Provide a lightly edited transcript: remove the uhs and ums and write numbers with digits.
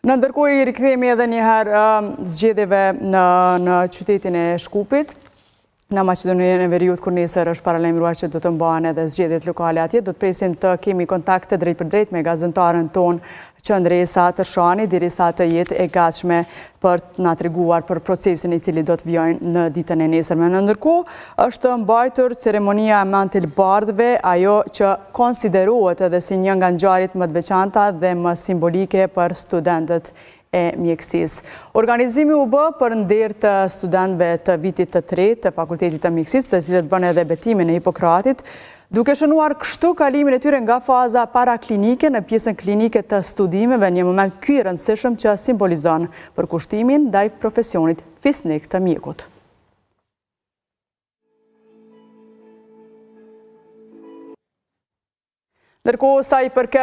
Në ndërkohë I rikthehemi edhe një herë zgjedhjeve në qytetin e Shkupit. Në Maqedoninë e Veriut, kur nesër është paralajmëruar që do të mbahen edhe zgjedhjet lokale atje, do të presim të kemi kontakte drejt për drejt me gazetaren ton Qëndresa Tërshani, derisa të jetë e gatshme për të na treguar për procesin I cili do të vijojnë në ditën e nesërme. Në ndërkohë, është mbajtur ceremonia e mantil bardhëve, ajo që konsiderohet edhe si një nga ngjarjet më të veçanta dhe më simbolike për studentët e mjekësisë. Organizimi u bë për nder të studentëve të vitit të tretë të Fakultetit të Mjekësisë, të cilët bën edhe betimin e Hipokratit, duke shënuar kështu kalimin e tyre nga faza paraklinike në pjesën klinike të studimeve, një moment ky I rëndësishëm që simbolizon përkushtimin ndaj profesionit fisnik të mjekut. Ndërkohë sa I përket